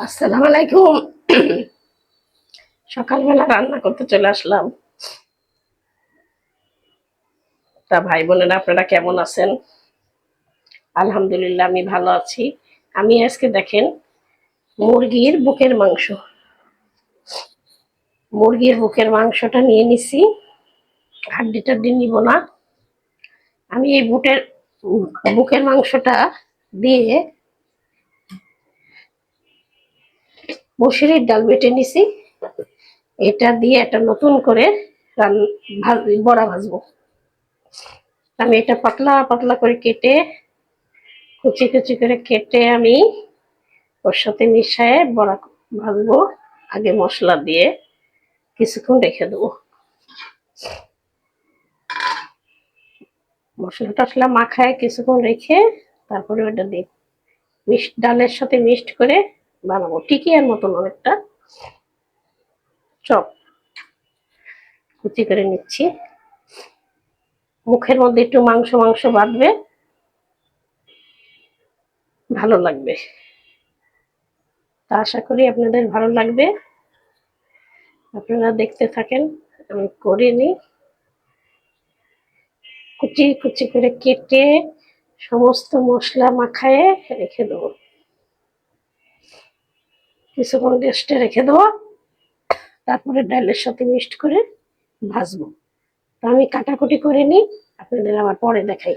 আসসালামু আলাইকুম। সকালবেলা রান্না করতে চলে আসলাম। তা ভাই বোনেরা আপনারা কেমন আছেন? আলহামদুলিল্লাহ আমি ভালো আছি। আমি আজকে দেখেন মুরগির বুকের মাংস, মুরগির বুকের মাংসটা নিয়ে নিছি। হাড্ডি টাড্ডি নিব না। আমি এই বুকের মাংসটা দিয়ে মসুরির ডাল বেটে নিছি। এটা দিয়ে একটা নতুন করে বড়া ভাজবো। আমি এটা পাতলা পাতলা করে কেটে কুচি কুচি করে কেটে আমি ওর সাথে মিশায়ে বড়া ভাজবো। আগে মশলা দিয়ে কিছুক্ষণ রেখে দেবো। মশলা টশলা মাখায় কিছুক্ষণ রেখে তারপরে ওটা দিয়ে ডালের সাথে মিক্সড করে বানাবো। টিকিয়ার মতন অনেকটা চপ কুচি করে নিচ্ছি। মুখের মধ্যে একটু মাংস মাংস বাঁধবে, ভালো লাগবে। তা আশা করি আপনাদের ভালো লাগবে। আপনারা দেখতে থাকেন, আমি করে নিই। কুচি কুচি করে কেটে সমস্ত মশলা মাখায়ে রেখে দেবো। কিছুক্ষণ রেস্টে রেখে দেবো, তারপরে ডালের সাথে মিক্সড করে ভাজবো। তো আমি কাটাকুটি করে নিই, আপনাদের আবার পরে দেখাই।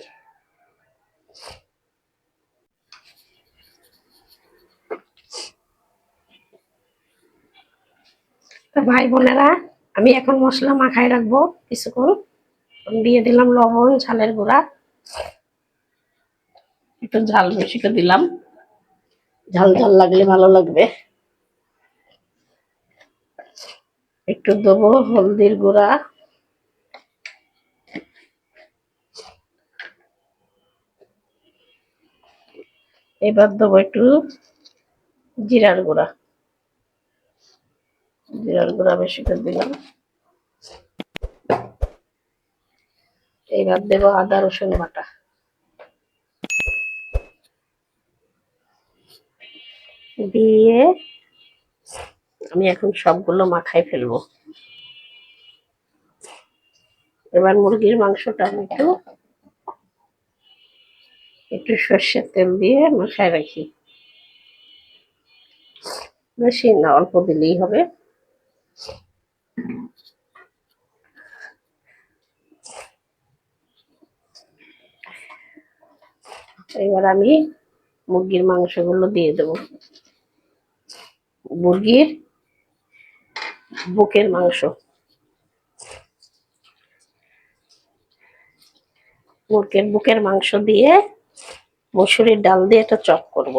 তো ভাই বোনেরা, আমি এখন মশলা মাখায় রাখবো কিছুক্ষণ। দিয়ে দিলাম লবণ, ঝালের গুঁড়া, একটু ঝাল বেশি করে দিলাম, ঝাল ঝাল লাগলে ভালো লাগবে। একটু দেবো হলদির গুঁড়া, এবার দেবো একটু জিরার গুঁড়া, জিরার গুঁড়া বেশি করে দিলাম। এবার দেবো আদা রসুন বাটা, দিয়ে আমি এখন সবগুলো মাখায় ফেলবো। এবার মুরগির মাংসটা আমি একটু একটু সর্ষের তেল দিয়ে মাখায় রাখি। বেশি না, অল্প দিলেই হবে। এবার আমি মুরগির মাংসগুলো দিয়ে দেব। মুরগির বুকের মাংস, মুরগির বুকের মাংস দিয়ে মসুরির ডাল দিয়ে একটা চপ করব।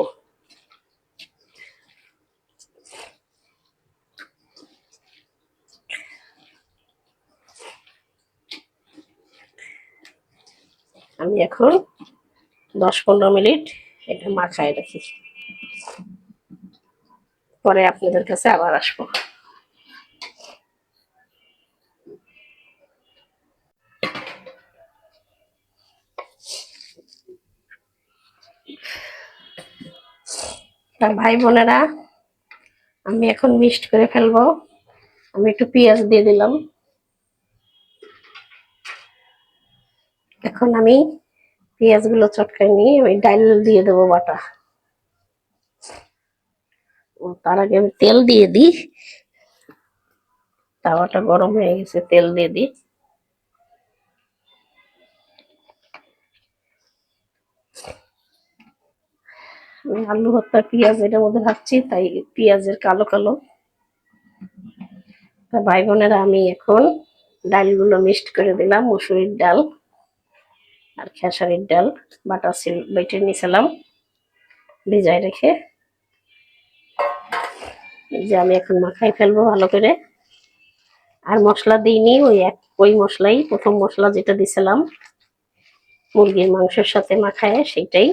আমি এখন 10-15 মিনিট এটা মাখায় রাখি, পরে আপনাদের কাছে আবার আসবো। তা ভাই বোনেরা, আমি এখন মিক্সড করে ফেলবো। আমি একটু পেঁয়াজ দিয়ে দিলাম। এখন আমি পেঁয়াজগুলো চটকাই নিয়ে আমি ডাল দিয়ে দেবো বাটা। তার আগে আমি তেল দিয়ে দিই। তাওয়াটা গরম হয়ে গেছে, তেল দিয়ে দিই। আমি আলু ভর্তা পেঁয়াজ এটার মধ্যে ভাজছি, তাই পেঁয়াজের কালো কালো। তা ভাই বোনেরা, আমি এখন ডালগুলো মিক্সড করে দিলাম। মসুরির ডাল আর খেসারির ডাল বাটা বেটে নিয়েছিলাম ভিজায় রেখে। যে আমি এখন মাখাই ফেলবো ভালো করে। আর মশলা দিইনি, ওই মশলাই, প্রথম মশলা যেটা দিছিলাম মুরগির মাংসের সাথে মাখায়, সেইটাই।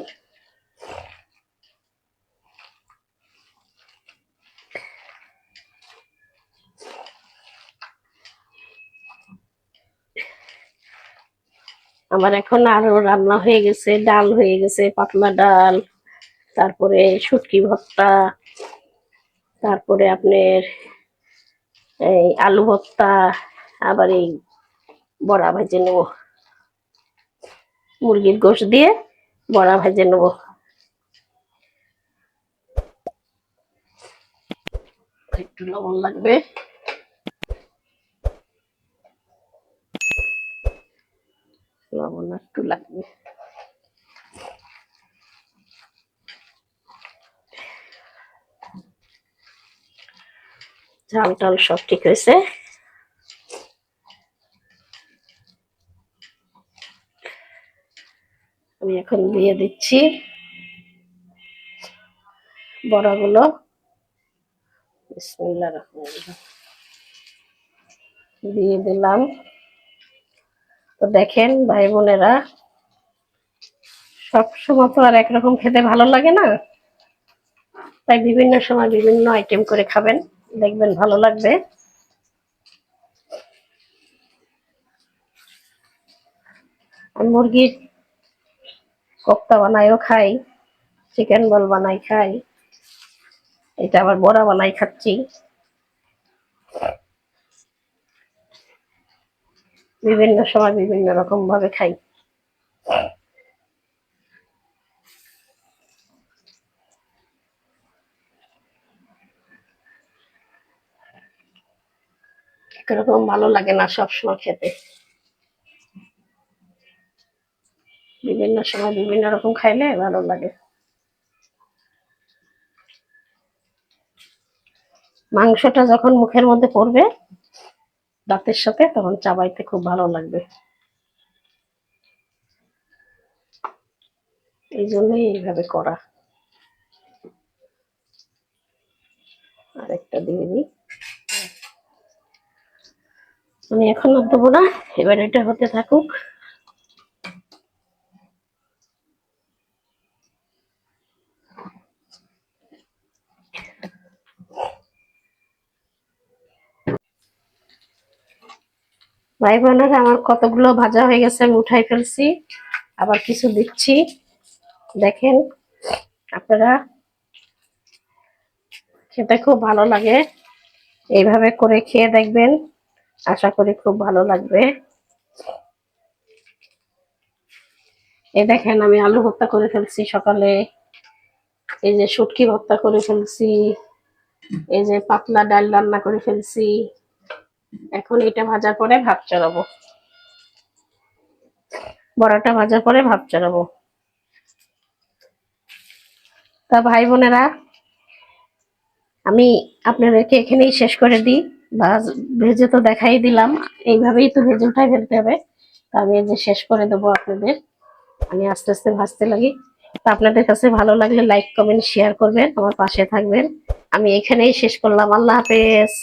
আমার এখন আরো রান্না হয়ে গেছে, ডাল হয়ে গেছে, পাতলা ডাল, তারপরে শুটকি ভর্তা, তারপরে আপনার এই আলু ভর্তা, আবার এই বড়া ভেজে নেব, মুরগির গোশত দিয়ে বড়া ভেজে নেব। একটু লবণ লাগবে, লবণ একটু লাগবে। ঝাল টাল সব ঠিক হয়েছে। আমি এখন দিয়ে দিচ্ছি বড়াগুলো। বিসমিল্লাহির রহমানির রহিম দিয়ে দিলাম। তো দেখেন ভাই বোনেরা, সব সময় তো আর একরকম খেতে ভালো লাগে না, তাই বিভিন্ন সময় বিভিন্ন আইটেম করে খাবেন, দেখবেন ভালো লাগবে। আমি মুরগির কোপ্তা বানাইও খাই, চিকেন বল বানাই খাই, এটা আবার বড়া বানাই খাচ্ছি। বিভিন্ন সময় বিভিন্ন রকম ভাবে খাই। একরকম ভালো লাগে না সবসময় খেতে, বিভিন্ন সময় বিভিন্ন রকম খাইলে ভালো লাগে। মাংসটা যখন মুখের মধ্যে পড়বে দাঁতের সাথে, তখন চাবাইতে খুব ভালো লাগবে। এই জন্যই এইভাবে করা। আরেকটা দিয়ে দিই। আমি এখন আর দেবো না, এবার এটা হতে থাকুক। ভাই বোনেরা, আমার কতগুলো ভাজা হয়ে গেছে, আমি উঠাই ফেলছি, আবার কিছু দিচ্ছি। দেখেন, আপনারা খেতে খুব ভালো লাগে, এইভাবে করে খেয়ে দেখবেন, আশা করি খুব ভালো লাগবে। এই দেখেন, আমি আলু ভর্তা করে ফেলছি সকালে, এই যে শুটকি ভর্তা করে ফেলছি, এই যে পাতলা ডাল রান্না করে ফেলছি। এখন এটা ভাজার পরে ভাত চড়াবো, বড়াটা ভাজার পরে ভাত চড়াবো। তা ভাই বোনেরা, আমি আপনাদেরকে এখানেই শেষ করে দিই। ভেজে তো দেখাই দিলাম, এইভাবেই তো ভেজে উঠাই ফেলতে হবে। তা আমি এই যে শেষ করে দেবো আপনাদের, আমি আস্তে আস্তে ভাজতে লাগি। তা আপনাদের কাছে ভালো লাগলে লাইক কমেন্ট শেয়ার করবেন, আমার পাশে থাকবেন। আমি এখানেই শেষ করলাম। আল্লাহ হাফেজ।